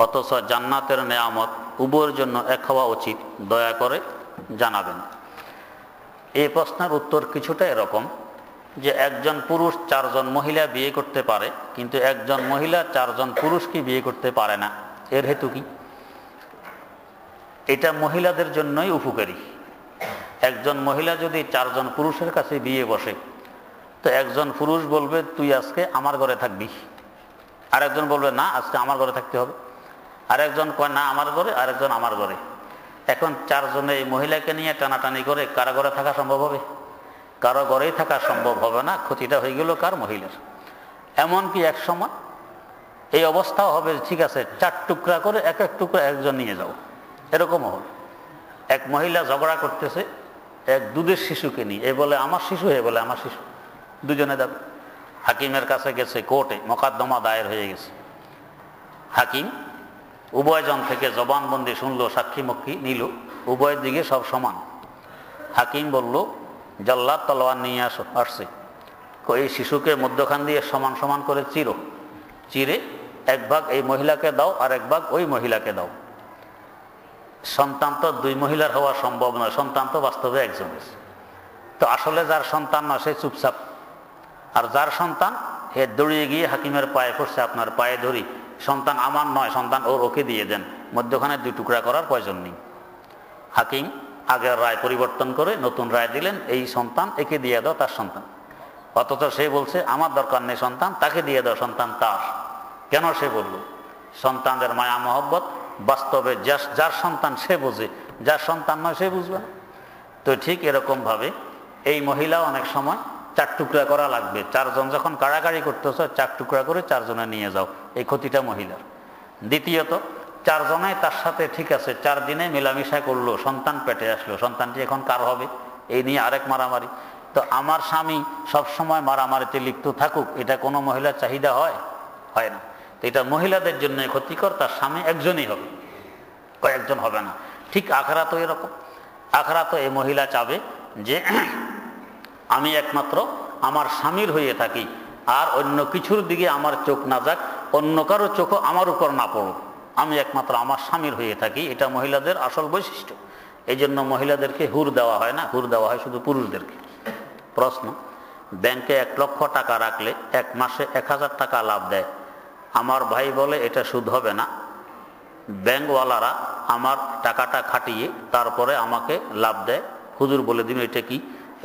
অথচ জান্নাতের নেয়ামত উভয়ের জন্য এক হওয়া উচিত, দয়া করে জানাবেন। এই প্রশ্নের উত্তর কিছুটা এরকম যে একজন পুরুষ 4 জন মহিলা বিয়ে করতে পারে, কিন্তু একজন মহিলা 4 জন পুরুষকে বিয়ে করতে পারে না। এর হেতু কি? এটা মহিলাদের জন্যই উপকারী। একজন মহিলা যদি 4 জন পুরুষের কাছে বিয়ে বসে, তো একজন পুরুষ বলবে তুই আজকে আমার ঘরে থাকবি, আরেকজন বলবে না আজকে আমার ঘরে থাকতে হবে, আরেকজন কয় না আমার ঘরে, আরেকজন আমার ঘরে। এখন 4 জনে এই মহিলাকে নিয়ে টানাটানি করে কারো ঘরে থাকা সম্ভব হবে? কারো ঘরেই থাকা সম্ভব হবে না। ক্ষতিটা হয়ে গেল কার? মহিলার। এমনকি এক সময় এই অবস্থাও হবে, ঠিক আছে 4 টুকরা করে এক এক টুকরা একজন নিয়ে যাও, এরকমও হবে। এক মহিলা ঝগড়া করতেছে এক দুধের শিশুকে নিয়ে, এ বলে আমার শিশু, এ বলে আমার শিশু, দুজনে যাবে। হাকিমের কাছে গেছে, কোর্টে মোকদ্দমা দায়ের হয়ে গেছে। হাকিম উভয়জন থেকে জবানবন্দি শুনলো, সাক্ষী মক্ষী নিল, উভয়ের দিকে সব সমান। হাকিম বলল জল্লাদ তলোয়ার নিয়ে আসছে, এই শিশুকে মধ্যখান দিয়ে সমান সমান করে চিরে 1 ভাগ এই মহিলাকে দাও আর 1 ভাগ ওই মহিলাকে দাও। সন্তান তো 2 মহিলার হওয়া সম্ভব নয়, সন্তান তো বাস্তবে একজনের। তো আসলে যার সন্তান না সে চুপচাপ, আর যার সন্তান হে দৌড়িয়ে গিয়ে হাকিমের পায়ে পড়ছে, আপনার পায়ে ধরি, সন্তান আমার নয়, সন্তান ওকে দিয়ে দেন, মধ্যখানে 2 টুকরা করার প্রয়োজন নেই। হাকিম আগের রায় পরিবর্তন করে নতুন রায় দিলেন, এই সন্তান একে দিয়ে দাও, তার সন্তান। অথচ সে বলছে আমার দরকার নেই সন্তান, তাকে দিয়ে দাও, সন্তান তার। কেন? সে বলল সন্তানদের মায়া মহব্বত বাস্তবে যার সন্তান সে বোঝে, যার সন্তান নয় সে বুঝবে না। তো ঠিক এরকম ভাবে এই মহিলা অনেক সময় 4 টুকরা করা লাগবে। 4 জন যখন কাড়াকাড়ি করতেছ 4 টুকরা করে 4 জনে নিয়ে যাও, এই ক্ষতিটা মহিলার। দ্বিতীয়ত 4 জনাই তার সাথে ঠিক আছে 4 দিনে মেলামেশা করলো, সন্তান পেটে আসলো, সন্তানটি এখন কার হবে? এই নিয়ে আরেক মারামারি। তো আমার স্বামী সবসময় মারামারিতে লিপ্ত থাকুক, এটা কোনো মহিলার চাহিদা হয় না। তো এটা মহিলাদের জন্য ক্ষতিকর, তার স্বামী একজনই হবে, কয়েকজন হবে না। ঠিক আখিরাতও এরকম। আখিরাতও এই মহিলা চাবে যে আমি একমাত্র আমার স্বামীর হয়ে থাকি, আর অন্য কিছুর দিকে আমার চোখ না যাক, অন্য কারো চোখও আমার উপর না পড়ুক, আমি একমাত্র আমার স্বামীর হয়ে থাকি। এটা মহিলাদের আসল বৈশিষ্ট্য। এই জন্য মহিলাদেরকে হুর দেওয়া হয় না, হুর দেওয়া হয় শুধু পুরুষদেরকে। প্রশ্ন, ব্যাংকে 1 লক্ষ টাকা রাখলে 1 মাসে 1000 টাকা লাভ দেয়। আমার ভাই বলে এটা সুদ হবে না, ব্যাংকওয়ালারা আমার টাকাটা খাটিয়ে তারপরে আমাকে লাভ দেয়। হুজুর বলে দিন এটা কি?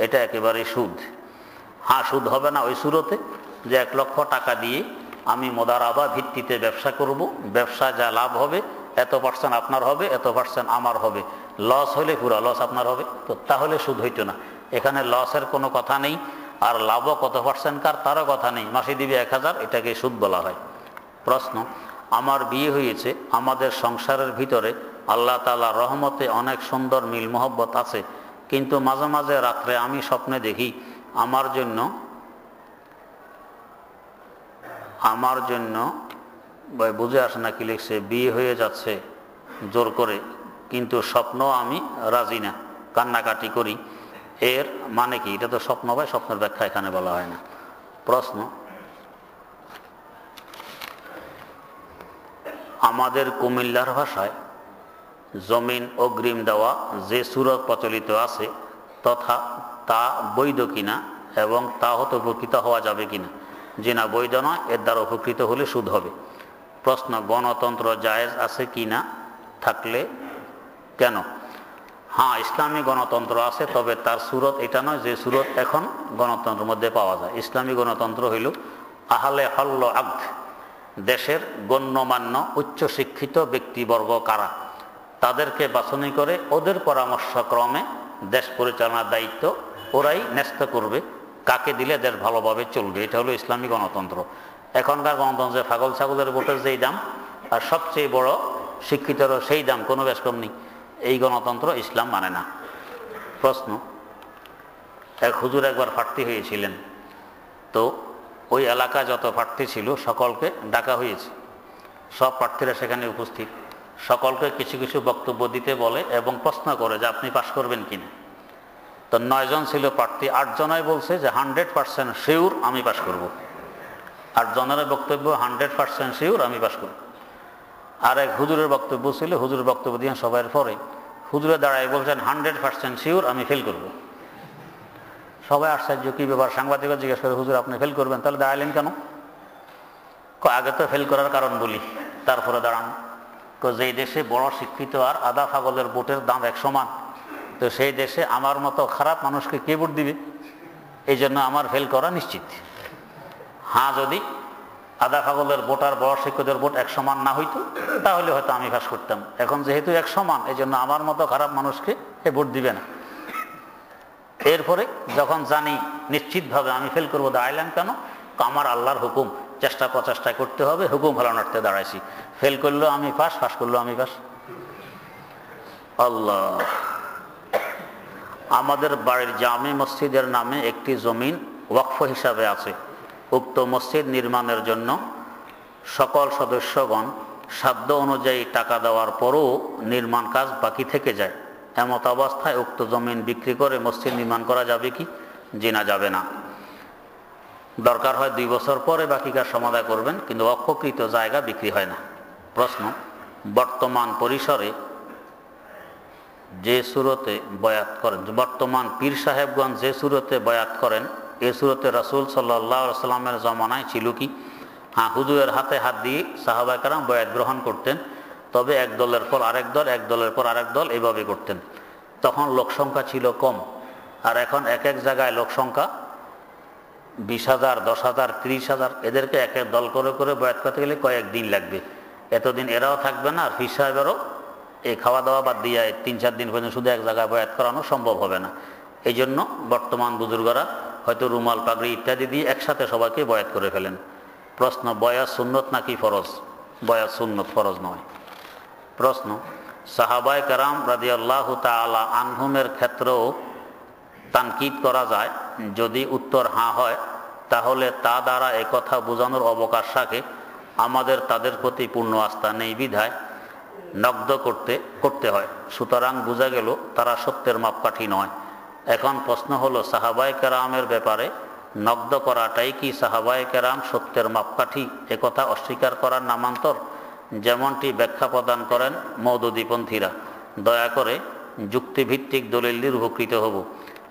এটা একেবারে সুদ। হ্যাঁ, সুদ হবে না ওই সুরতে যে 1 লক্ষ টাকা দিয়ে আমি মোদারাবা ভিত্তিতে ব্যবসা করব, ব্যবসা যা লাভ হবে এত% আপনার হবে, এত% আমার হবে, লস হলে পুরো লস আপনার হবে। তো তাহলে সুদ হইতো না। এখানে লসের কোনো কথা নেই, আর লাভও কত% কার তারও কথা নেই। মাসে দিবে 1000, এটাকে সুদ বলা হয়। প্রশ্ন, আমার বিয়ে হয়েছে, আমাদের সংসারের ভিতরে আল্লাহ তাআলার রহমতে অনেক সুন্দর মিল মহব্বত আছে, কিন্তু মাঝে মাঝে রাত্রে আমি স্বপ্নে দেখি আমার জন্য বুঝে আসে না কি লিখছে, বিয়ে হয়ে যাচ্ছে জোর করে, কিন্তু স্বপ্ন আমি রাজি না, কান্নাকাটি করি, এর মানে কি? এটা তো স্বপ্ন ভাই, স্বপ্নের ব্যাখ্যা এখানে বলা হয় না। প্রশ্ন, আমাদের কুমিল্লার ভাষায় জমিন অগ্রিম দেওয়া যে সূরত প্রচলিত আছে তথা তা বৈধ কিনা, এবং তা হতে উপকৃত হওয়া যাবে কিনা? যে না, বৈধ নয়, এর দ্বারা উপকৃত হলে সুদ হবে। প্রশ্ন, গণতন্ত্র জায়েজ আছে কিনা, থাকলে কেন? হ্যাঁ, ইসলামী গণতন্ত্র আছে, তবে তার সূরত এটা নয় যে সূরত এখন গণতন্ত্রের মধ্যে পাওয়া যায়। ইসলামী গণতন্ত্র হইল আহলে হল্ল আকদ, দেশের গণ্যমান্য উচ্চশিক্ষিত ব্যক্তিবর্গ কারা, তাদেরকে বাছনি করে ওদের পরামর্শক্রমে দেশ পরিচালনার দায়িত্ব ওরাই ন্যস্ত করবে, কাকে দিলে দেশ ভালোভাবে চলবে। এটা হলো ইসলামী গণতন্ত্র। এখনকার গণতন্ত্রে পাগল ছাগলের ভোটের যেই দাম আর সবচেয়ে বড় শিক্ষিতরও সেই দাম, কোনো বেশ কম নেই। এই গণতন্ত্র ইসলাম মানে না। প্রশ্ন, এক হুজুর একবার প্রার্থী হয়েছিলেন, তো ওই এলাকায় যত প্রার্থী ছিল সকলকে ডাকা হয়েছে, সব প্রার্থীরা সেখানে উপস্থিত, সকলকে কিছু কিছু বক্তব্য দিতে বলে এবং প্রশ্ন করে যে আপনি পাশ করবেন কিনা। তো 9 জন ছিল প্রার্থী, 8 জনাই বলছে যে 100% শিওর আমি পাশ করব। 8 জনের বক্তব্য 100% শিওর আমি পাশ করব। আর এক হুজুরের বক্তব্য ছিল, হুজুরের বক্তব্য দিয়ে সবার পরে হুজুরে দাঁড়ায় বলছেন 100% শিওর আমি ফেল করব। সবাই আশ্চর্য, কি ব্যাপার? সাংবাদিকরা জিজ্ঞেস করে, হুজুর আপনি ফেল করবেন, তাহলে দাঁড়ালেন কেন? আগে তো ফেল করার কারণ বলি, তারপরে দাঁড়ান। যেই দেশে বড় শিক্ষিত আর আধা পাগলের ভোটের দাম এক সমান, তো সেই দেশে আমার মতো খারাপ মানুষকে কে ভোট দিবে? এই জন্য আমার ফেল করা নিশ্চিত। হ্যাঁ, যদি আধা পাগলের ভোট আর বড় শিক্ষিতের ভোট এক সমান না হইতো তাহলে হয়তো আমি পাস করতাম। এখন যেহেতু এক সমান, এই জন্য আমার মতো খারাপ মানুষকে এ ভোট দিবে না। এরপরে যখন জানি নিশ্চিতভাবে আমি ফেল করবো, দাঁড়াইলাম কেন? আমার আল্লাহর হুকুম, চেষ্টা প্রচেষ্টা করতে হবে, হুকুম ফেলানোতে দাঁড়াইছি। ফেল করলেও আমি পাস, পাস করলেও আমি পাস। আল্লাহ। আমাদের বাড়ির জামে মসজিদের নামে একটি জমিন ওয়াকফ হিসাবে আছে। উক্ত মসজিদ নির্মাণের জন্য সকল সদস্যগণ সাধ্য অনুযায়ী টাকা দেওয়ার পরও নির্মাণ কাজ বাকি থেকে যায়। এমত অবস্থায় উক্ত জমিন বিক্রি করে মসজিদ নির্মাণ করা যাবে কি? জি না, যাবে না। দরকার হয় 2 বছর পরে বাকি কাজ সমাধান করবেন, কিন্তু অক্ষকৃত জায়গা বিক্রি হয় না। প্রশ্ন, বর্তমান পরিসরে যে সুরতে বয়াত করেন, বর্তমান পীর সাহেবগণ যে সুরতে বয়াত করেন, এ সুরতে রাসূল সাল্লাল্লাহু আলাইহি ওয়াসাল্লামের জমানায় ছিল কি? হ্যাঁ, হুজুরের হাতে হাত দিয়ে সাহাবায়ে কেরাম বয়াত গ্রহণ করতেন, তবে এক দলের পর আরেক দল, এক দলের পর আরেক দল এভাবে করতেন। তখন লোক সংখ্যা ছিল কম, আর এখন এক এক জায়গায় লোক সংখ্যা 20,000, 10,000, 30,000। এদেরকে এক এক দল করে করে বয়াত করতে গেলে কয়েকদিন লাগবে। এতদিন এরাও থাকবে না, আর পীর সাহেবেরও এই খাওয়া দাওয়া বাদ দিয়ে 3-4 দিন পর্যন্ত শুধু এক জায়গায় বয়াত করানো সম্ভব হবে না। এই জন্য বর্তমান বুজুর্গরা হয়তো রুমাল, পাগড়ি ইত্যাদি দিয়ে একসাথে সবাইকে বয়াত করে ফেলেন। প্রশ্ন, বয়াত সুন্নত নাকি ফরজ? বয়াত সুন্নত, ফরজ নয়। প্রশ্ন, সাহাবায়ে কেরাম রাদিয়াল্লাহু তাআলা আনহুমের ক্ষেত্রেও তানকিদ করা যায়? যদি উত্তর হ্যাঁ হয়, তাহলে তা দ্বারা একথা বোঝানোর অবকাশ রাখে আমাদের তাদের প্রতি পূর্ণ আস্থা নেই বিধায় নগ্ন করতে হয়। সুতরাং বোঝা গেল তারা সত্যের মাপকাঠি নয়। এখন প্রশ্ন হলো, সাহাবায়ে কেরামের ব্যাপারে নগ্ন করাটাই কি সাহাবায়ে কেরাম সত্যের মাপকাঠি? একথা অস্বীকার করার নামান্তর? যেমনটি ব্যাখ্যা প্রদান করেন মওদুদীপন্থীরা। দয়া করে যুক্তিভিত্তিক দলিল দিয়ে উপকৃত হব।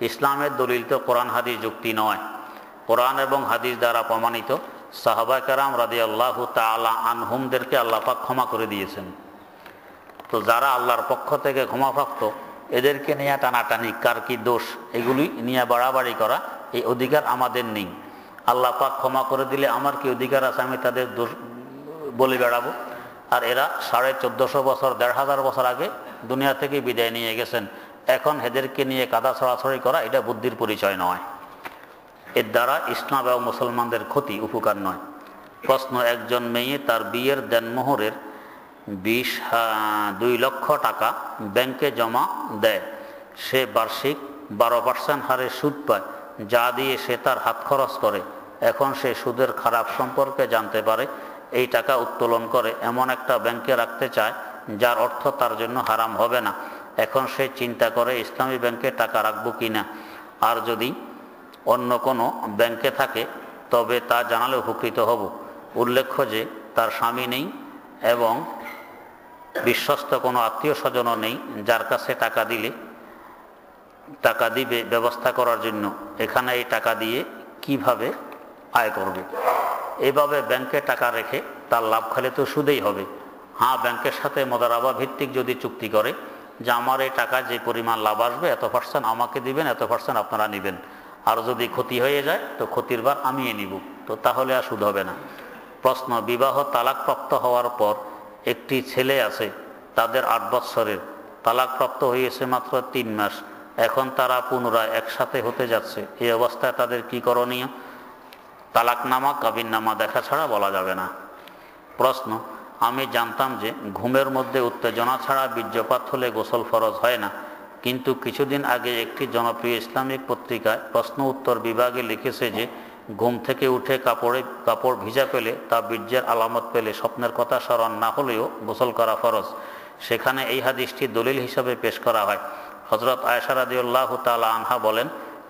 ইসলামের দলিল তো কোরআন হাদিস যুক্তি নয়, কোরআন এবং হাদিস দ্বারা প্রমাণিত। সাহাবায়ে কেরাম রাদিয়াল্লাহু তাআলা আনহুমদেরকে আল্লাহ পাক ক্ষমা করে দিয়েছেন। তো যারা আল্লাহর পক্ষ থেকে ক্ষমাপ্রাপ্ত, এদেরকে নিয়ে টানাটানি, কার কি দোষ, এগুলি নিয়ে বাড়াবাড়ি করা, এই অধিকার আমাদের নেই। আল্লাহ পাক ক্ষমা করে দিলে আমার কি অধিকার আছে আমি তাদের দোষ বলে বেড়াবো? আর এরা 1450 বছর, 1500 বছর আগে দুনিয়া থেকে বিদায় নিয়ে গেছেন। এখন এদেরকে নিয়ে কাদা ছড়াছড়ি করা, এটা বুদ্ধির পরিচয় নয়। এর দ্বারা ইসলাম এবং মুসলমানদের ক্ষতি, উপকার নয়। প্রশ্ন, একজন মেয়ে তার বিয়ের দেনমোহরের 2 লক্ষ টাকা ব্যাংকে জমা দেয়। সে বার্ষিক 12% হারে সুদ পায়, যা দিয়ে সে তার হাত খরচ করে। এখন সে সুদের খারাপ সম্পর্কে জানতে পারে, এই টাকা উত্তোলন করে এমন একটা ব্যাংকে রাখতে চায় যার অর্থ তার জন্য হারাম হবে না। এখন সে চিন্তা করে ইসলামী ব্যাংকে টাকা রাখবো কিনা, আর যদি অন্য কোনো ব্যাংকে থাকে তবে তা জানালে উপকৃত হব। উল্লেখ্য যে তার স্বামী নেই এবং বিশ্বস্ত কোনো আত্মীয় স্বজনও নেই যার কাছে টাকা দিবে ব্যবস্থা করার জন্য। এখানে এই টাকা দিয়ে কিভাবে আয় করবে? এভাবে ব্যাংকে টাকা রেখে তার লাভ খেলে তো সুদেই হবে। হ্যাঁ, ব্যাংকের সাথে মোদারাবা ভিত্তিক যদি চুক্তি করে যে আমার এই টাকা যে পরিমাণ লাভ আসবে, এত % আমাকে দিবেন, এত % আপনারা নেবেন, আর যদি ক্ষতি হয়ে যায় তো ক্ষতির ভার আমিই নিব, তো তাহলে আর সুদ হবে না। প্রশ্ন, বিবাহ তালাকপ্রাপ্ত হওয়ার পর একটি ছেলে আছে, তাদের 8 বৎসরের, তালাকপ্রাপ্ত হয়েছে মাত্র 3 মাস, এখন তারা পুনরায় একসাথে হতে যাচ্ছে। এই অবস্থায় তাদের কি করণীয়? তালাকনামা, কাবিননামা দেখা ছাড়া বলা যাবে না। প্রশ্ন, আমি জানতাম যে ঘুমের মধ্যে উত্তেজনা ছাড়া বীর্যপাত হলে গোসল ফরজ হয় না, কিন্তু কিছুদিন আগে একটি জনপ্রিয় ইসলামিক পত্রিকায় প্রশ্ন উত্তর বিভাগে লিখেছে যে ঘুম থেকে উঠে কাপড় ভিজা পেলে তা বীর্যের আলামত পেলে স্বপ্নের কথা স্মরণ না হলেও গোসল করা ফরজ। সেখানে এই হাদিসটি দলিল হিসাবে পেশ করা হয়। হযরত আয়েশা রাদিয়াল্লাহু তাআলা আনহা বলেন,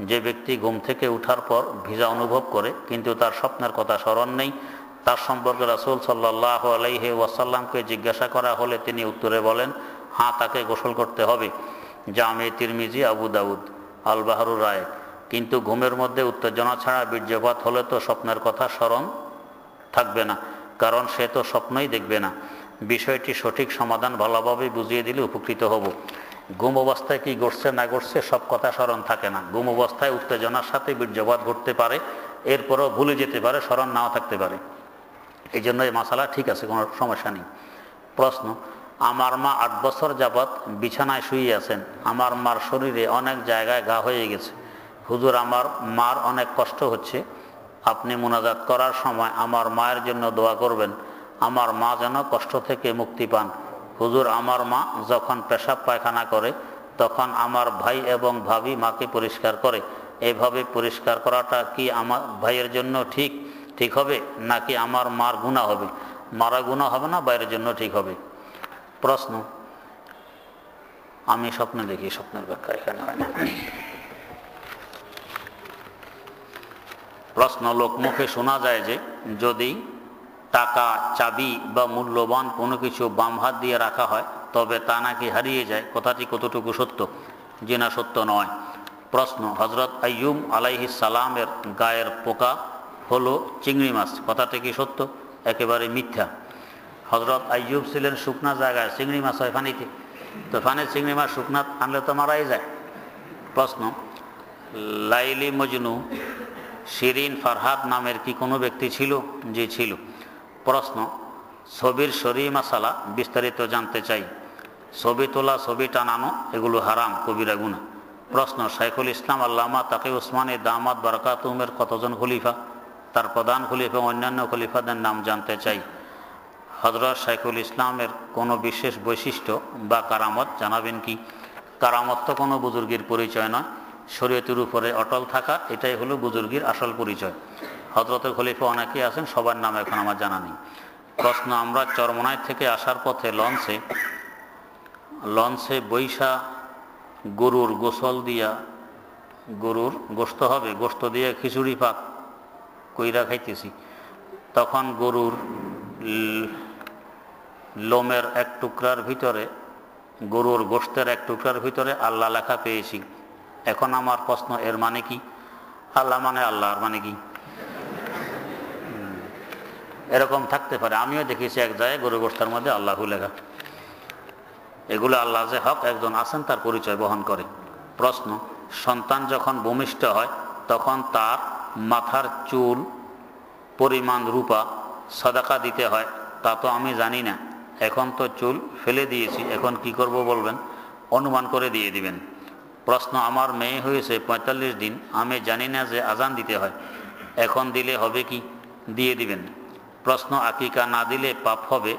যে ব্যক্তি ঘুম থেকে উঠার পর ভিজা অনুভব করে কিন্তু তার স্বপ্নের কথা স্মরণ নেই, তার সম্পর্কে রাসূল সাল্লাল্লাহু আলাইহি ওয়াসাল্লামকে জিজ্ঞাসা করা হলে তিনি উত্তরে বলেন, হ্যাঁ, তাকে গোসল করতে হবে। জামে তিরমিজি, আবু দাউদ, আল বাহরুর রায়। কিন্তু ঘুমের মধ্যে উত্তেজনা ছাড়া বীর্যপাত হলে তো স্বপ্নের কথা স্মরণ থাকবে না, কারণ সে তো স্বপ্নই দেখবে না। বিষয়টি সঠিক সমাধান ভালোভাবে বুঝিয়ে দিলে উপকৃত হব। ঘুম অবস্থায় কি ঘটছে না ঘটছে সব কথা স্মরণ থাকে না। ঘুম অবস্থায় উত্তেজনার সাথে বীর্যপাত ঘটতে পারে, এরপরও ভুলে যেতে পারে, স্মরণ নাও থাকতে পারে। এই জন্য এই মাসালা ঠিক আছে, কোনো সমস্যা নেই। প্রশ্ন, আমার মা 8 বছর যাবৎ বিছানায় শুয়ে আছেন। আমার মার শরীরে অনেক জায়গায় ঘা হয়ে গেছে। হুজুর, আমার মার অনেক কষ্ট হচ্ছে, আপনি মুনাজাত করার সময় আমার মায়ের জন্য দোয়া করবেন, আমার মা যেন কষ্ট থেকে মুক্তি পান। হুজুর, আমার মা যখন পেশাব পায়খানা করে তখন আমার ভাই এবং ভাবি মাকে পরিষ্কার করে। এইভাবে পরিষ্কার করাটা কি আমার ভাইয়ের জন্য ঠিক হবে, নাকি আমার মার গুনাহ হবে? মারা গুনাহ হবে না, ভাইয়ের জন্য ঠিক হবে। প্রশ্ন, আমি স্বপ্নে দেখি, স্বপ্নের ব্যাখ্যা এখানে হয় না। প্রশ্ন, লোকমুখে শোনা যায় যে যদি টাকা, চাবি বা মূল্যবান কোনো কিছু বাম হাত দিয়ে রাখা হয় তবে তা নাকি হারিয়ে যায়। কথাটি কতটুকু সত্য? জি না, সত্য নয়। প্রশ্ন, হযরত আইয়ুব আলাইহিস সালামের গায়ের পোকা হলো চিংড়ি মাছ, কথাটি কি সত্য? একেবারে মিথ্যা। হযরত আইয়ুব ছিলেন শুকনা জায়গায়, চিংড়ি মাছ হয় পানিতে, তো পানির চিংড়ি মাছ শুকনা আনলে তো মারাই যায়। প্রশ্ন, লাইলি মজনু শিরিন ফারহাদ নামের কি কোনো ব্যক্তি ছিল? জি ছিল। প্রশ্ন, ছবির শরঈ মাসালা বিস্তারিত জানতে চাই। ছবি তোলা, ছবি টানানো এগুলো হারাম, কবিরা গুনাহ। প্রশ্ন, শাইখুল ইসলাম আল্লামা তাকি উসমানী দামাত বারাকাতুহুমের কতজন খলিফা? তার প্রধান খলিফা, অন্যান্য খলিফাদের নাম জানতে চাই। হযরত শাইখুল ইসলামের কোনো বিশেষ বৈশিষ্ট্য বা কারামত জানাবেন কি? কারামত তো কোনো বুজুর্গের পরিচয় নয়, শরীয়তের উপরে অটল থাকা, এটাই হলো বুজুর্গের আসল পরিচয়। হযরতের খলিফা অনেকেই আছেন, সবার নাম এখন আমার জানা নেই। প্রশ্ন, আমরা চরমনাই থেকে আসার পথে লঞ্চে বৈশা গরুর গোসল দিয়া, গরুর গোশত হবে, গোশত দিয়ে খিচুড়ি পাক কইরা খাইতেছি। তখন গরুর লোমের এক টুকরার ভিতরে, গরুর গোশতের এক টুকরার ভিতরে আল্লাহ লেখা পেয়েছি। এখন আমার প্রশ্ন, এর মানে কি? আল্লাহ মানে আল্লাহ, আর মানে কি? এরকম থাকতে পারে, আমিও দেখেছি এক জায়গায় গরু গোশতের মধ্যে আল্লাহু লেখা। এগুলো আল্লাহ যে হক একজন আছেন তার পরিচয় বহন করে। প্রশ্ন, সন্তান যখন ভূমিষ্ঠ হয় তখন তার মাথার চুল পরিমাণ রূপা সাদাকা দিতে হয়, তা তো আমি জানি না। এখন তো চুল ফেলে দিয়েছি, এখন কি করব বলবেন? অনুমান করে দিয়ে দিবেন। প্রশ্ন, আমার মেয়ে হয়েছে 45 দিন, আমি জানি না যে আজান দিতে হয়, এখন দিলে হবে কি? দিয়ে দিবেন। প্রশ্ন, আকিকা না দিলে পাপ হবে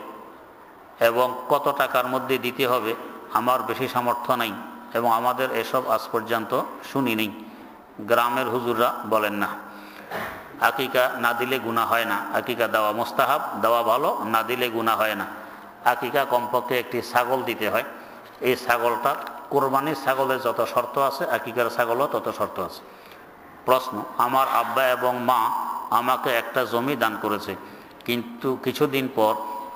এবং কত টাকার মধ্যে দিতে হবে? আমার বেশি সামর্থ্য নেই এবং আমাদের এসব আজ পর্যন্ত শুনি নেই, গ্রামের হুজুররা বলেন না। আকিকা না দিলে গুনাহ হয় না, আকিকা দেওয়া মুস্তাহাব, দেওয়া ভালো, না দিলে গুনাহ হয় না। আকিকা কমপক্ষে একটি ছাগল দিতে হয়। এই ছাগলটা, কোরবানির ছাগলের যত শর্ত আছে আকিকার ছাগলও তত শর্ত আছে। প্রশ্ন, আমার আব্বা এবং মা আমাকে একটা জমি দান করেছে, কিন্তু কিছুদিন পর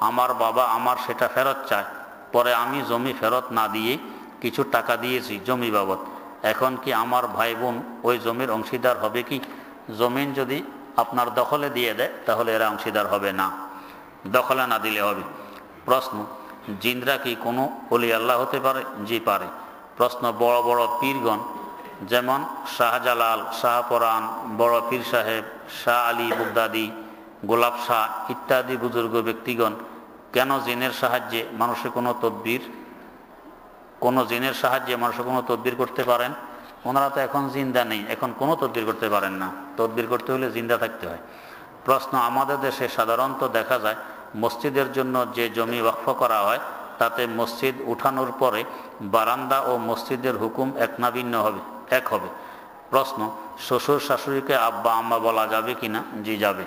আমার বাবা আমার সেটা ফেরত চায়। পরে আমি জমি ফেরত না দিয়ে কিছু টাকা দিয়েছি জমি বাবদ। এখন কি আমার ভাই বোন ওই জমির অংশীদার হবে কি? জমিন যদি আপনার দখলে দিয়ে দেয় তাহলে এরা অংশীদার হবে না, দখলে না দিলে হবে। প্রশ্ন, জিনরা কি কোনো ওলি আল্লাহ হতে পারে? জি পারে। প্রশ্ন, বড় বড় পীরগণ যেমন শাহজালাল, শাহপরান, বড় পীর সাহেব, শাহ আলী বুগদাদি, গোলাপ শাহ ইত্যাদি বুজুর্গ ব্যক্তিগণ কেন জিনের সাহায্যে মানুষের কোনো তদবির করতে পারেন? ওনারা তো এখন জিন্দা নেই, এখন কোনো তদবির করতে পারেন না। তদবির করতে হলে জিন্দা থাকতে হয়। প্রশ্ন, আমাদের দেশে সাধারণত দেখা যায় মসজিদের জন্য যে জমি ওয়াকফ করা হয় তাতে মসজিদ উঠানোর পরে বারান্দা ও মসজিদের হুকুম এক না ভিন্ন হবে? এক হবে। প্রশ্ন, শ্বশুর শাশুড়িকে আব্বা আম্মা বলা যাবে কিনা? জি যাবে।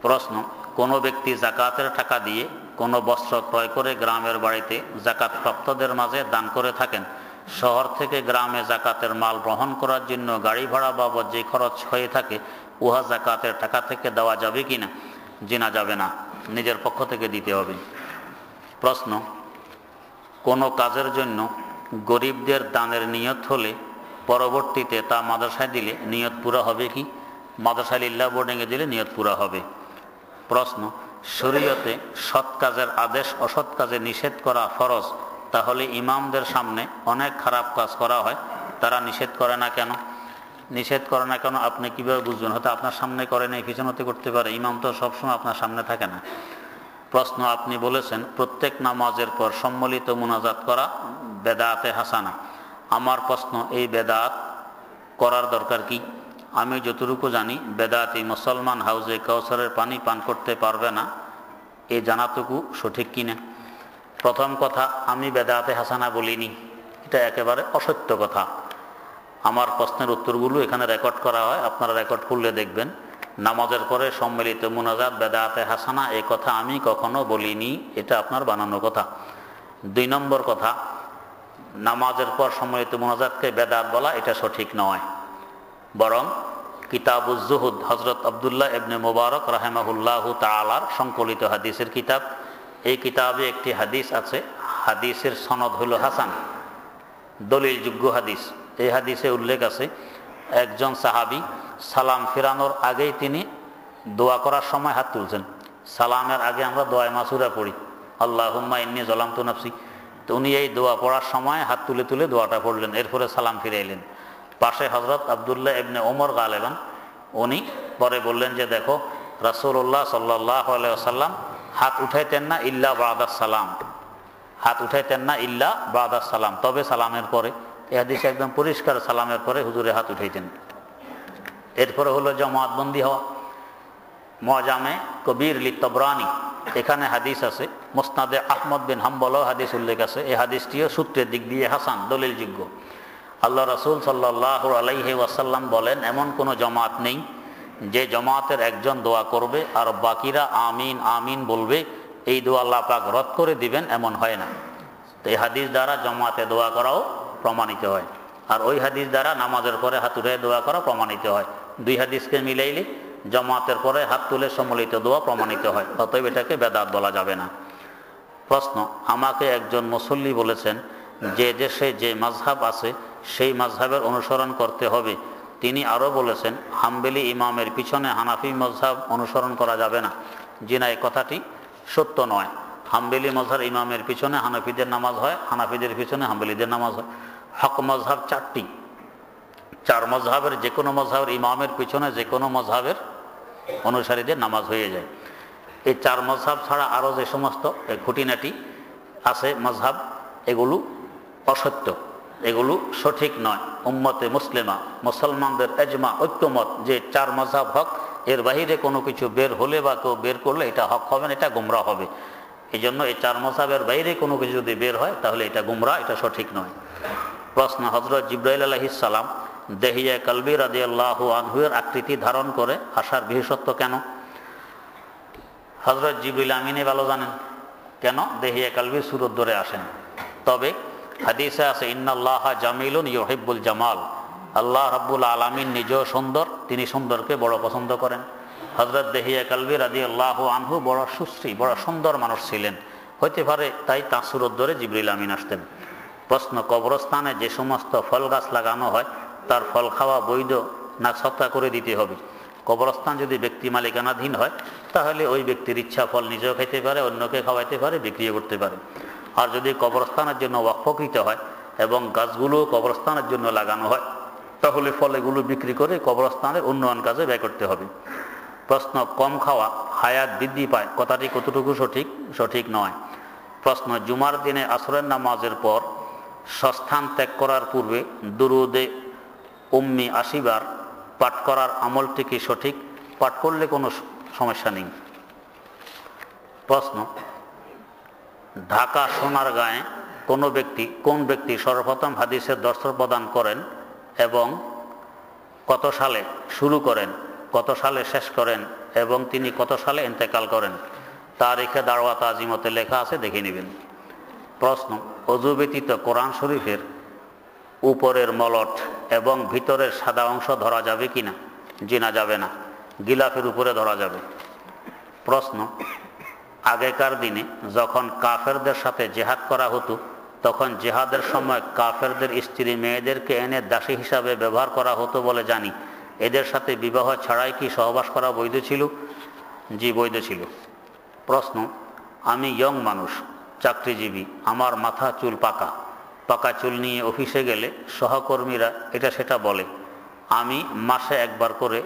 প্রশ্ন, কোনো ব্যক্তি জাকাতের টাকা দিয়ে কোনো বস্ত্র ক্রয় করে গ্রামের বাড়িতে জাকাত প্রাপ্তদের মাঝে দান করে থাকেন। শহর থেকে গ্রামে জাকাতের মাল গ্রহণ করার জন্য গাড়ি ভাড়া বাবদ যে খরচ হয়ে থাকে উহা যাকাতের টাকা থেকে দেওয়া যাবে কিনা? জি না, যাবে না, নিজের পক্ষ থেকে দিতে হবে। প্রশ্ন, কোনো কাজের জন্য গরিবদের দানের নিয়ত হলে পরবর্তীতে তা মাদ্রাসায় দিলে নিয়ত পুরা হবে কি? মাদ্রাসায় লিল্লাহ বোর্ডিংয়ে দিলে নিয়ত পুরা হবে। প্রশ্ন, শরীয়তে সৎ কাজের আদেশ অসৎ কাজে নিষেধ করা ফরজ, তাহলে ইমামদের সামনে অনেক খারাপ কাজ করা হয়, তারা নিষেধ করে না কেন? নিষেধ করে না কেন আপনি কিভাবে বুঝবেন? হয়তো আপনার সামনে করে নেই, পিছনতে করতে পারে, ইমাম তো সবসময় আপনার সামনে থাকে না। প্রশ্ন, আপনি বলেছেন প্রত্যেক নামাজের পর সম্মিলিত মুনাজাত করা বেদাতে হাসানা। আমার প্রশ্ন, এই বেদাত করার দরকার কি? আমি যতটুকু জানি বেদাতি মুসলমান হাউজে কাউসারের পানি পান করতে পারবে না, এই জানাটুকু সঠিক কিনা? প্রথম কথা, আমি বেদাতে হাসানা বলিনি, এটা একেবারে অসত্য কথা। আমার প্রশ্নের উত্তরগুলো এখানে রেকর্ড করা হয়, আপনারা রেকর্ড করলে দেখবেন নামাজের পরে সম্মিলিত মুনাজাত বেদাতে হাসানা, এই কথা আমি কখনো বলিনি, এটা আপনার বানানো কথা। 2 নম্বর কথা, নামাজের পর সম্মিলিত মুনাজাতকে বেদাত বলা এটা সঠিক নয়, বরং কিতাবুজ জুহুদ হযরত আব্দুল্লাহ ইবনে মুবারক রাহিমাহুল্লাহু তাআলার সংকলিত হাদিসের কিতাব। এই কিতাবে একটি হাদিস আছে, হাদিসের সনদ হলো হাসান, দলিলযোগ্য হাদিস। এই হাদিসে উল্লেখ আছে একজন সাহাবী সালাম ফিরানোর আগেই তিনি দোয়া করার সময় হাত তুলছেন। সালামের আগে আমরা দোয়া মাসুরা পড়ি, আল্লাহুম্মা ইন্নী যালামতু নাফসি, তো উনি এই দোয়া পড়ার সময় হাত তুলে তুলে দোয়াটা পড়লেন, এরপরে সালাম ফিরাইলেন। পাশে হযরত আব্দুল্লাহ ইবনে ওমর গালেবান, উনি পরে বললেন যে দেখো রাসূলুল্লাহ সাল্লাল্লাহু আলাইহি ওয়াসাল্লাম হাত উঠাইতেন না ইল্লা বাদাস সালাম, হাত উঠাইতেন না ইল্লা বাদাস সালাম, তবে সালামের পরে। এই হাদিসে একদম পরিষ্কার সালামের পরে হুজুরে হাত উঠাইতেন। এরপরে হলো জামাতবন্দি হওয়া। মুআজামে কবির লিতাবরানি, এখানে হাদিস আছে, মুসনাদে আহমদ বিন হাম্বলও হাদিস উল্লেখ আছে। এই হাদিসটিও সূত্রের দিক দিয়ে হাসান, দলিলযোগ্য। আল্লাহ রাসূল সাল্লাল্লাহু আলাইহি ওয়াসাল্লাম বলেন, এমন কোনো জামাত নেই যে জামাতের একজন দোয়া করবে আর বাকিরা আমিন আমিন বলবে, এই দোয়া আল্লাহ পাক রদ করে দিবেন, এমন হয় না। তো এই হাদিস দ্বারা জামাতে দোয়া করাও প্রমাণিত হয়, আর ওই হাদিস দ্বারা নামাজের পরে হাত উঠে দোয়া করা প্রমাণিত হয়। 2 হাদিসকে মিলাইলে জামাতের পরে হাত তুলে সম্মিলিত দোয়া প্রমাণিত হয়, অতএব এটাকে বেদাত বলা যাবে না। প্রশ্ন, আমাকে একজন মুসল্লি বলেছেন যে দেশে যে মাযহাব আছে সেই মাযহাবের অনুসরণ করতে হবে। তিনি আরও বলেছেন হাম্বলি ইমামের পিছনে হানাফি মাযহাব অনুসরণ করা যাবে না। জি না, এই কথাটি সত্য নয়। হাম্বলি মাযহাব ইমামের পিছনে হানাফিদের নামাজ হয়, হানাফিদের পিছনে হাম্বলিদের নামাজ হয়। হক মাযহাব 4টি, 4 মাযহাবের যে কোনো মাযহাবের ইমামের পিছনে যে কোনো মাযহাবের অনুসারীদের নামাজ হয়ে যায়। এই 4 মাযহাব ছাড়া আরও যে সমস্ত খুঁটিনাটি আছে মাযহাব, এগুলো অসত্য, এগুলো সঠিক নয়। উম্মতে মুসলিমা মুসলমানদের এজমা ঐক্যমত যে 4 মাযহাব হক, এর বাহিরে কোনো কিছু বের হলে বা কেউ বের করলে এটা হক হবে না, এটা গুমরাহ হবে। এই জন্য এই 4 মাযহাবের বাইরে কোনো কিছু যদি বের হয় তাহলে এটা গুমরাহ, এটা সঠিক নয়। প্রশ্ন, হযরত জিবরাইল আলাইহিস সালাম দেহিয়া কলবি রাদিয়াল্লাহু আনহুর আকৃতি ধারণ করে আসার বিশেষত্ব কেন? হযরত জিবরিল আমিনে ভালো জানেন কেন দেহিয়া কলবি সূরত ধরে আসেন। তবে হাদিসে আছে ইন্নাল্লাহা জামিলুন ইউহিব্বুল জামাল, আল্লাহ রাব্বুল আলামিন নিজেও সুন্দর, তিনি সুন্দরকে বড় পছন্দ করেন। হযরত দেহিয়া কলবি রাদিয়াল্লাহু আনহু বড় সুশ্রী, বড় সুন্দর মানুষ ছিলেন, হইতে পারে তাই তাঁর সূরত ধরে জিবরিল আমিন আসতেন। প্রশ্ন, কবরস্থানে যে সমস্ত ফল গাছ লাগানো হয় তার ফল খাওয়া বৈধ না সৎকা করে দিতে হবে? কবরস্থান যদি ব্যক্তি মালিকানাধীন হয় তাহলে ওই ব্যক্তির ইচ্ছা ফল নিজেও খাইতে পারে, অন্যকে খাওয়াইতে পারে, বিক্রিও করতে পারে। আর যদি কবরস্থানের জন্য ওয়াকফকৃত হয় এবং গাছগুলো কবরস্থানের জন্য লাগানো হয় তাহলে ফল এগুলো বিক্রি করে কবরস্থানের উন্নয়ন কাজে ব্যয় করতে হবে। প্রশ্ন, কম খাওয়া হায়াত বৃদ্ধি পায়, কথাটি কতটুকু সঠিক? সঠিক নয়। প্রশ্ন, জুমার দিনে আসরের নামাজের পর স্বস্থান ত্যাগ করার পূর্বে দুরুদে উম্মি 80 বার পাঠ করার আমলটি কি সঠিক? পাঠ করলে কোনো সমস্যা নেই। প্রশ্ন, ঢাকা সোনারগাঁয়ে কোন ব্যক্তি সর্বপ্রথম হাদিসের দর্শন প্রদান করেন এবং কত সালে শুরু করেন, কত সালে শেষ করেন এবং তিনি কত সালে ইন্তেকাল করেন? তারিখে দাওয়াত আজিমতে লেখা আছে, দেখে নেবেন। প্রশ্ন, অজু ব্যতীত কোরআন শরীফের উপরের মলট এবং ভিতরের সাদা অংশ ধরা যাবে কিনা? জি না, যাবে না। গিলাফের উপরে ধরা যাবে। প্রশ্ন, আগেকার দিনে যখন কাফেরদের সাথে জেহাদ করা হতো তখন জেহাদের সময় কাফেরদের স্ত্রী মেয়েদেরকে এনে দাসী হিসাবে ব্যবহার করা হতো বলে জানি। এদের সাথে বিবাহ ছাড়াই কি সহবাস করা বৈধ ছিল? জি, বৈধ ছিল। প্রশ্ন, আমি ইয়ং মানুষ, চাকরিজীবী, আমার মাথা চুল পাকা। পাকা চুল নিয়ে অফিসে গেলে সহকর্মীরা এটা সেটা বলে। আমি মাসে একবার করে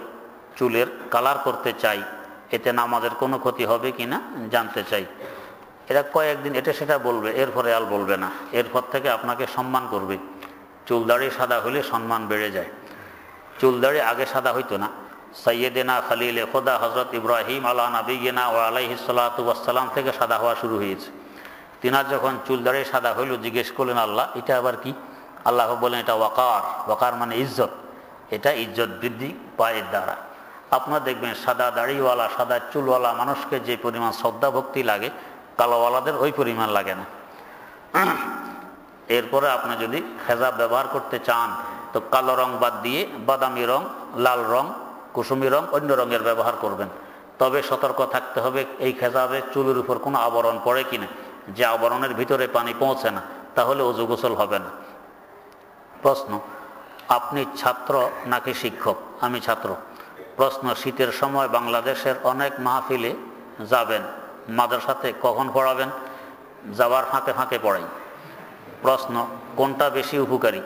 চুলের কালার করতে চাই, এতে নামাজের কোনো ক্ষতি হবে কিনা জানতে চাই। এরা কয়েকদিন এটা সেটা বলবে, এরপরে আর বলবে না। এরপর থেকে আপনাকে সম্মান করবে। চুল দাড়ি সাদা হলে সম্মান বেড়ে যায়। চুল দাড়ি আগে সাদা হইতো না। সাইয়েদেনা খালিল খোদা হজরত ইব্রাহিম আলা নবিয়িনা ওয়া আলাইহিস সালাতু ওয়াস সালাম থেকে সাদা হওয়া শুরু হয়েছে। তিনার যখন চুল দাড়ি সাদা হইল, জিজ্ঞেস করলেন আল্লাহ এটা আবার কি? আল্লাহ বলেন এটা ওয়াকার। ওয়াকার মানে ইজ্জত। এটা ইজ্জত বৃদ্ধি পায়ের দ্বারা। আপনারা দেখবেন সাদা দাড়িওয়ালা, সাদা চুলওয়ালা মানুষকে যে পরিমাণ শ্রদ্ধা ভক্তি লাগে, কালোওয়ালাদের ওই পরিমাণ লাগে না। এরপরে আপনি যদি হেজাব ব্যবহার করতে চান তো কালো রং বাদ দিয়ে বাদামি রং, লাল রং, কুসুমি রং, অন্য রঙের ব্যবহার করবেন। তবে সতর্ক থাকতে হবে এই হেজাবে চুলের উপর কোনো আবরণ পড়ে কিনা। যে আবরণের ভিতরে পানি পৌঁছে না, তাহলে ওযু গোসল হবে না। প্রশ্ন, আপনি ছাত্র নাকি শিক্ষক? আমি ছাত্র। প্রশ্ন, শীতের সময় বাংলাদেশের অনেক মাহফিলে যাবেন, মাদ্রাসাতে কখন পড়াবেন? যাওয়ার ফাঁকে ফাঁকে পড়াই। প্রশ্ন, কোনটা বেশি উপকারী?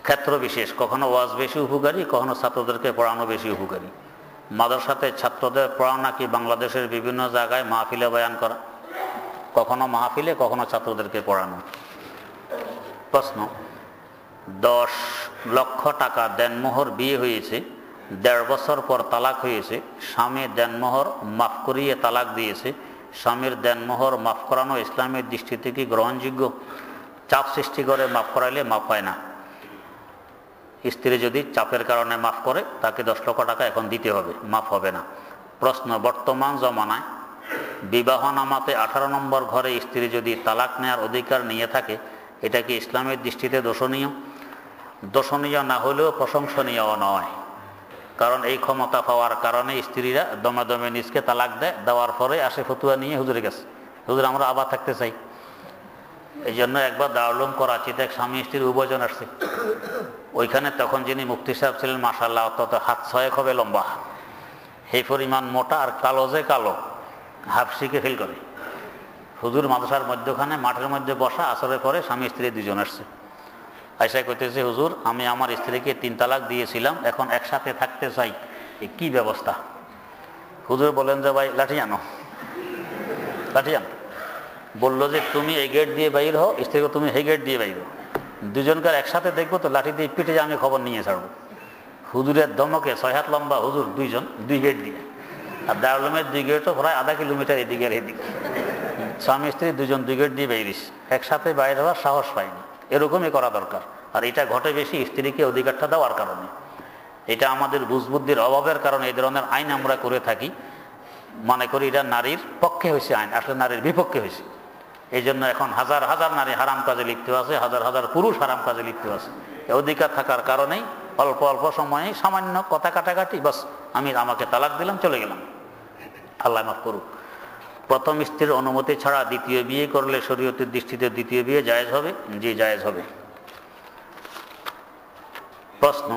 ক্ষেত্র বিশেষ, কখনো ওয়াজ বেশি উপকারী, কখনো ছাত্রদেরকে পড়ানো বেশি উপকারী। মাদ্রাসাতে ছাত্রদের পড়ানো নাকি বাংলাদেশের বিভিন্ন জায়গায় মাহফিলে বয়ান করা? কখনো মাহফিলে, কখনো ছাত্রদেরকে পড়ানো। প্রশ্ন, 10 লক্ষ টাকা দেনমোহর বিয়ে হয়েছে, 1.5 বছর পর তালাক হয়েছে, স্বামী দেনমোহর মাফ করিয়ে তালাক দিয়েছে। স্বামীর দেনমোহর মাফ করানো ইসলামের দৃষ্টিতে কি গ্রহণযোগ্য? চাপ সৃষ্টি করে মাফ করাইলে মাফ হয় না। স্ত্রী যদি চাপের কারণে মাফ করে তাকে 10 লক্ষ টাকা এখন দিতে হবে, মাফ হবে না। প্রশ্ন, বর্তমান জমানায় বিবাহনামাতে 18 নম্বর ঘরে স্ত্রী যদি তালাক নেওয়ার অধিকার নিয়ে থাকে, এটা কি ইসলামের দৃষ্টিতে দোষণীয়? দোষণীয় না হলেও প্রশংসনীয় নয়। কারণ এই ক্ষমতা পাওয়ার কারণে স্ত্রীরা দমে দমে নিজকে তালাক দেয়, দেওয়ার পরে আসে ফতুয়া নিয়ে হুজুরের কাছে, হুজুর আমরা আবার থাকতে চাই। এই জন্য একবার দারুল উলুম করাচিতে এক স্বামী স্ত্রীর উভয়জন আসছে। ওইখানে তখন যিনি মুফতি সাহেব ছিলেন, মাশাআল্লাহ অত্যন্ত হাত 6 হবে লম্বা, এই পরিমাণ মোটা, আর কালো যে কালো, হাফসিকে ফিল করে। হুজুর মাদ্রাসার মধ্যখানে মাঠের মধ্যে বসা, আসরের পরে স্বামী স্ত্রী 2 জন আসছে। আয়সা কইতেছে, হুজুর আমি আমার স্ত্রীকে 3 তালাক দিয়েছিলাম, এখন একসাথে থাকতে চাই, এ কি ব্যবস্থা? হুজুর বলেন যে ভাই লাঠি আনো, লাঠি আনো। বললো যে তুমি এই গেট দিয়ে বাইর হও, স্ত্রীকে তুমি এই গেট দিয়ে বাইর হও। 2 জনকার একসাথে দেখবো তো লাঠি দিয়ে পিঠে আমি খবর নিয়ে ছাড়বো। হুজুরের ধমকে 6 হাত লম্বা হুজুর 2 জন 2 গেট দিয়ে, আর দারুল উলুমের 2 গেটও প্রায় আধা কিলোমিটার এদিকে আর এদিকে। স্বামী স্ত্রী 2 জন 2 গেট দিয়ে বাইরিস, একসাথে বাইরে হওয়ার সাহস পায়নি। এরকমই করা দরকার। আর এটা ঘটে বেশি স্ত্রীকে অধিকারটা দেওয়ার কারণে। এটা আমাদের বুঝবুদ্ধির অভাবের কারণে এই ধরনের আইন আমরা করে থাকি, মনে করি এটা নারীর পক্ষে হয়েছে আইন, আসলে নারীর বিপক্ষে হয়েছে। এই জন্য এখন হাজার হাজার নারী হারাম কাজে লিপ্ত আছে, হাজার হাজার পুরুষ হারাম কাজে লিপ্ত আছে। এই অধিকার থাকার কারণেই অল্প অল্প সময়ে সামান্য কথা কাটাকাটি, বাস আমি আমাকে তালাক দিলাম, চলে গেলাম, আল্লাহ মাফ করুক। প্রথম স্ত্রীর অনুমতি ছাড়া দ্বিতীয় বিয়ে করলে শরীয়তের দৃষ্টিতে দ্বিতীয় বিয়ে জায়েজ হবে? জি, জায়েজ হবে। প্রশ্ন,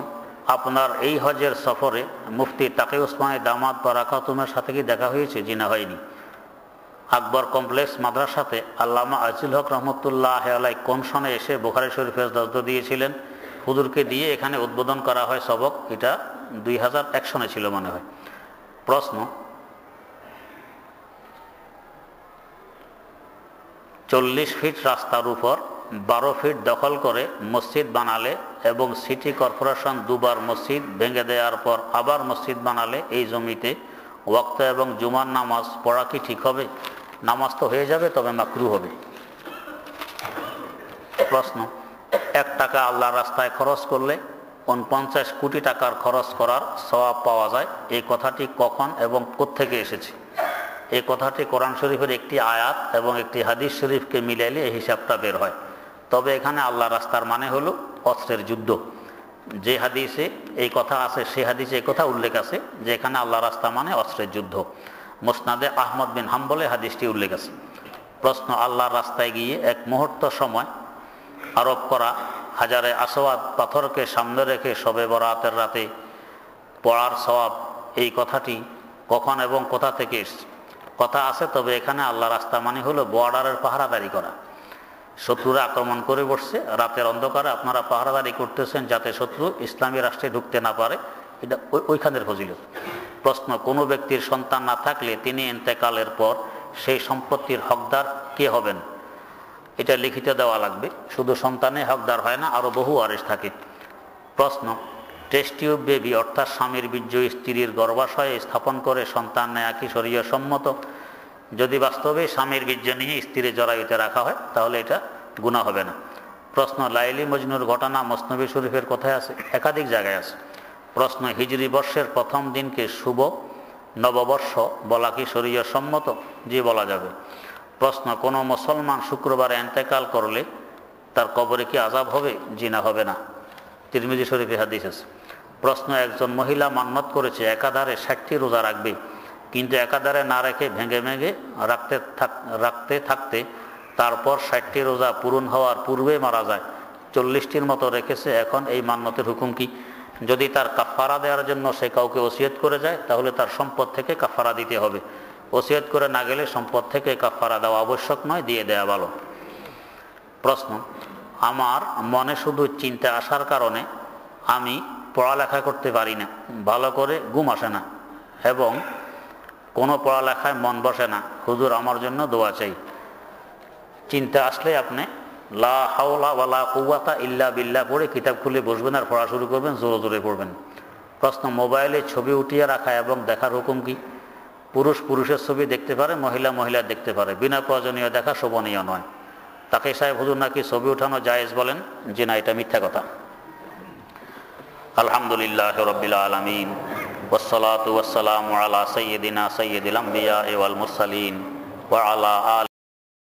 আপনার এই হজের সফরে মুফতি তাকি উসমানী দামাত বারাকাতুমের সাথে কি দেখা হয়েছে? জি না, হয়নি। আকবর কমপ্লেক্স মাদ্রাসাতে আল্লামা আজিল হক রহমতুল্লাহ আলাই কোন সনে এসে বুখারী শরীফের দরজ দিয়েছিলেন? হুজুরকে দিয়ে এখানে উদ্বোধন করা হয় সবক, এটা 2001 সনে ছিল মনে হয়। প্রশ্ন, 40 ফিট রাস্তার উপর 12 ফিট দখল করে মসজিদ বানালে এবং সিটি কর্পোরেশন 2 বার মসজিদ ভেঙে দেওয়ার পর আবার মসজিদ বানালে এই জমিতে ওয়াক্ত এবং জুমার নামাজ পড়া কি ঠিক হবে? নামাজ তো হয়ে যাবে, তবে মাকরুহ হবে। প্রশ্ন, 1 টাকা আল্লাহর রাস্তায় খরচ করলে 49 কোটি টাকার খরচ করার সওয়াব পাওয়া যায়, এই কথাটি কখন এবং কোত্থেকে এসেছে? এই কথাটি কোরআন শরীফের একটি আয়াত এবং একটি হাদিস শরীফকে মিলাইলে এই হিসাবটা বের হয়। তবে এখানে আল্লাহ রাস্তার মানে হলো অস্ত্রের যুদ্ধ। যে হাদিসে এই কথা আছে সে হাদিসে এই কথা উল্লেখ আছে যে এখানে আল্লাহ রাস্তা মানে অস্ত্রের যুদ্ধ। মুসনাদে আহমদ বিন হাম্বলে হাদিসটি উল্লেখ আছে। প্রশ্ন, আল্লাহর রাস্তায় গিয়ে এক মুহূর্ত সময় আরোপ করা হাজারে আসওয়াদ পাথরকে সামনে রেখে শবে বরাতের রাতে পড়ার সওয়াব, এই কথাটি কখন এবং কোথা থেকে এসেছে? কথা আছে, তবে এখানে আল্লাহ রাস্তা মানে হলো বর্ডারের পাহারাদারি করা। শত্রুরা আক্রমণ করে বসছে, রাতের অন্ধকারে আপনারা পাহারাদারি করতেছেন যাতে শত্রু ইসলামী রাষ্ট্রে ঢুকতে না পারে, এটা ওইখানের ফজিলত। প্রশ্ন, কোনো ব্যক্তির সন্তান না থাকলে তিনি ইন্তেকালের পর সেই সম্পত্তির হকদার কে হবেন? এটা লিখিত দেওয়া লাগবে। শুধু সন্তানে হকদার হয় না, আরও বহু ওয়ারিশ থাকে। প্রশ্ন, টেস্ট টিউব বেবি অর্থাৎ স্বামীর বীর্য স্ত্রীর গর্ভাশয়ে স্থাপন করে সন্তান নেয়া কি শরীয় সম্মত? যদি বাস্তবে স্বামীর বীর্য নিয়ে স্ত্রীর জরায়ুতে রাখা হয় তাহলে এটা গুনাহ হবে না। প্রশ্ন, লাইলি মজনুর ঘটনা মসনবী শরীফের কোথায় আছে? একাধিক জায়গায় আছে। প্রশ্ন, হিজরি বর্ষের প্রথম দিনকে শুভ নববর্ষ বলা কি শরীয় সম্মত? জি, বলা যাবে। প্রশ্ন, কোনো মুসলমান শুক্রবারে ইন্তেকাল করলে তার কবরে কি আযাব হবে? জি না, হবে না। তিরমিজি শরীফে হাদিস আছে। প্রশ্ন, একজন মহিলা মান্নত করেছে একাধারে 60টি রোজা রাখবে, কিন্তু একাধারে না রেখে ভেঙে ভেঙে রাখতে থাকতে তারপর 60টি রোজা পূরণ হওয়ার পূর্বে মারা যায়। 40টির মতো রেখেছে, এখন এই মান্নতের হুকুম কি? যদি তার কাফারা দেওয়ার জন্য সে কাউকে ওসিয়ত করে যায় তাহলে তার সম্পদ থেকে কাফারা দিতে হবে। ওসিয়ত করে না গেলে সম্পদ থেকে কাফারা দেওয়া আবশ্যক নয়, দিয়ে দেওয়া ভালো। প্রশ্ন, আমার মনে শুধু চিন্তা আসার কারণে আমি পড়ালেখা করতে পারি না, ভালো করে ঘুম আসে না এবং কোনো পড়ালেখায় মন বসে না। হুজুর, আমার জন্য দোয়া চাই। চিন্তা আসলে আপনি লা হাওলা ওয়ালা কুওয়াতা ইল্লা বিল্লাহ পড়ে কিতাব খুলে বসবেন আর পড়া শুরু করবেন, জোরে জোরে পড়বেন। প্রশ্ন, মোবাইলে ছবি উঠিয়ে রাখা এবং দেখার হুকুম কি? পুরুষ পুরুষের ছবি দেখতে পারে, মহিলা মহিলা দেখতে পারে, বিনা প্রয়োজনীয় দেখা শোভনীয় নয়। তাকে সাহেব, হুজুর নাকি ছবি উঠানো জায়েজ বলেন? যে না, এটা মিথ্যা কথা। আলহামদুলিল্লাহি রাব্বিল আলামিন ওয়াসসালাতু ওয়াসসালামু আলা সাইয়্যিদিনা সাইয়্যিদিল আমবিয়া ওয়াল মুরসালিন ওয়া আলা